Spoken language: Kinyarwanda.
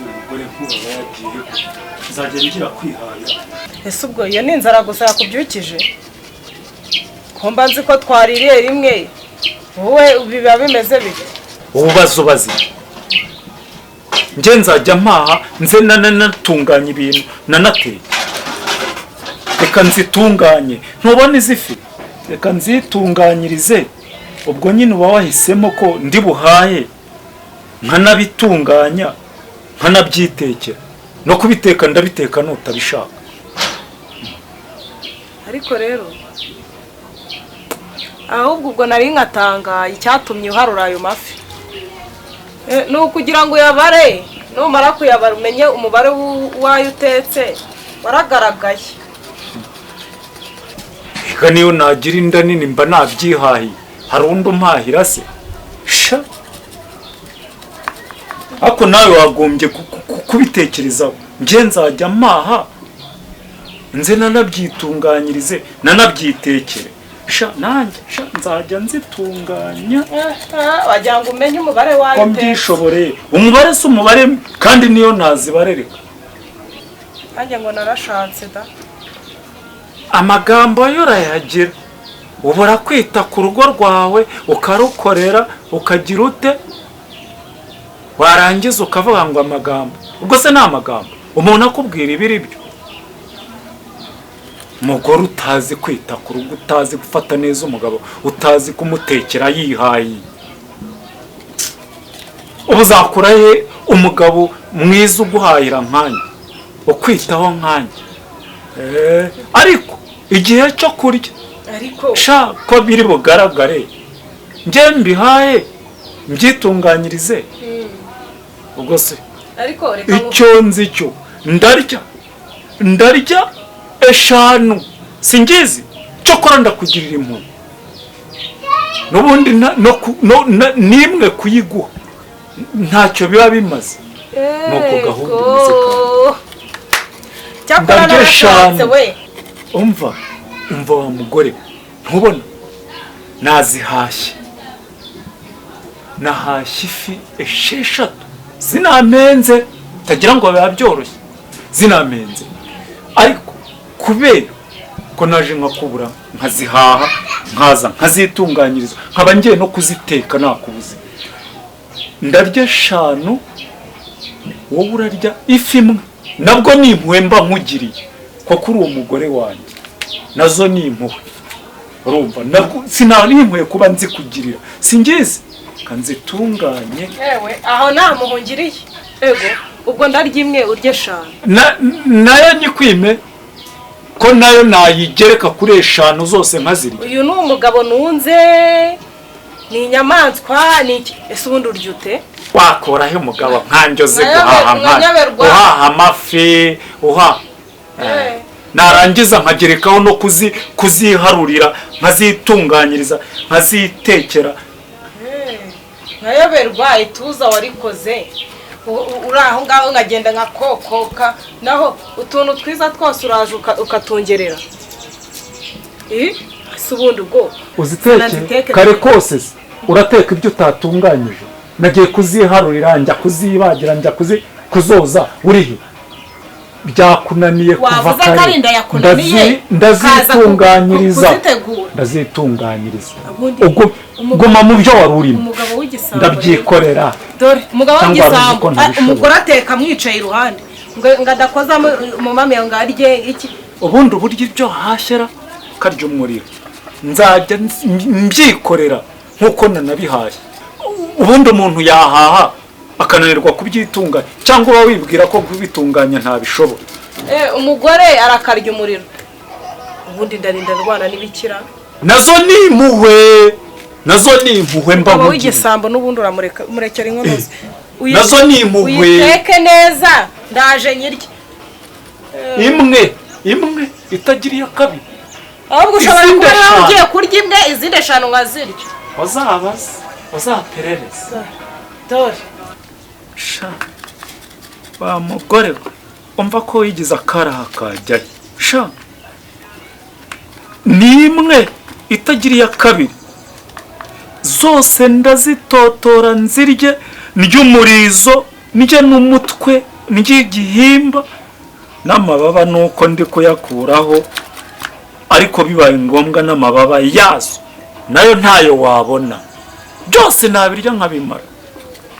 umugore nk'ubu yagiye nzajya ngira kwihahira. Ese ubwo iyo ni inzara gusa yakubyukije? Ko mba nzi ko twaririye rimwe wowe biba bimeze bite? Ubaze nje nzajya mpaha nze natunganya ibintu nanateye. Reka nzitunganye ntubone izifi, reka nzitunganyirize. Ubwo nyine uba wahisemo ko ndi buhaye nkanabitunganya nkanabyitekera. No kubiteka ndabiteka nutabishaka. Ariko rero ahubwo ubwo nari nkatangaye icyatumye uharura ayo mafi. Ni ukugira ngo uyabare, numara kuyabara umenye umubare wayo utetse waragaragaye. Eka niyo nagira inda nini mba nabyihahiye, hari undi umpahira se? Sha ako nawe wagombye kubitekerezaho. Nje nzajya mpaha nze nanabyitunganyirize nanabyitekere. Sha nanjye nzajya nzitunganya wagira ngo umenye umubare wayo ko mbyishoboreye. Umubare si umubare kandi niyo nazibarereka. Nanjye ngo narashatse da. Amagambo yorayagira, ubura kwita ku rugo rwawe ukarukorera ukagira ute, warangiza ukavuga ngo amagambo. Ubwo se ni amagambo umuntu akubwira ibiri byo? Umugore utazi kwita ku rugo, utazi gufata neza umugabo, utazi kumutekera yihaye, uzakurahe umugabo mwiza uguhahira nkanya ukwitaho nkanya? Ariko igihe cyo kurya sha ko biri bugaragare nje mbihaye mbyitunganyirize. Ubwo se icyo nzi cyo ndarya eshanu singizi cyo kora ndakugirira impuhwe n'ubundi nimwe kuyiguha ntacyo biba bimaze. Nuko gahunda imeze kandi ndarya eshanu. Umva wa mugore ntubona nazihashye, nahashye ifi esheshatu zinamenze, utagira ngo biba byoroshye zinamenze. Ariko kubera ko naje nkakubura nkazihaha nkaza nkazitunganyiriza nkaba ngiye no kuziteka nakubuze, ndarya eshanu wowe urarya ifi imwe. Nabwo ni impuhwe mba nkugiriye ko kuri uwo mugore wanjye, nazo ni impuhwe. Urumva sinari impuhwe kuba nzikugirira singizi kanzitunganye. Ewe aho nta muhungiriye. Ego ubwo ndarya imwe urya eshanu nayo nyikwime ko nayo nayigereka kuri eshanu zose nkazirya. Uyu ni umugabo nunze, ni inyamaswa, ni iki? Ese ubundi urya ute? Wakoraho umugabo nkanjyoze guhaha amafi narangiza nkagerekaho no kuziharurira nkazitunganyiriza nkazitekera. Nkayoberwa ituza warikoze uri aho ngaho nkagenda nkakokoka, naho utuntu twiza twose uraje ukatungerera. Si ubundi ubwo uziteke kare kose urateka ibyo utatunganyije. Nagiye kuziharurira njya kuzibagira njya kuzoza urihe byakunaniye kuva kare ndazitunganyiriza. Guma mu byo wari urimo ndabyikorera. Dore umugabo w'igisambo umugore ateka mwicaye iruhande ngo adakoza mu mami ngo arye iki. Ubundi uburyo ibyo hashyira karyo umuriro nzajya mbyikorera nkuko nanabihaye. Ubundi umuntu yahaha akananirwa kubyitunganya cyangwa uba wibwira ko kubitunganya ntabishobora. Umugore arakarya umuriro, ubundi ndarinda rwana n'ibikira. Nazo ni impuhwe mba nk'ugiye w'igisambo n'ubundi murekera inkono ze. Nazo ni impuhwe. Uyiteke neza ndaje nyirye imwe itagiriye kabiri. Ahubwo ushobora kuba ugiye kurya imwe izindi eshanu nkazirya. Uzaperereza. Dore sha wa mugore umva ko wigize akaraha kajyayo. Sha ni imwe itagiriye kabiri, zose ndazitotora nzirye ry'umurizo nije n'umutwe n'igihimba n'amababa nuko ndi kuyakuraho, ariko bibaye ngombwa n'amababa yazo nayo ntayo wabona, byose nabirya nkabimara.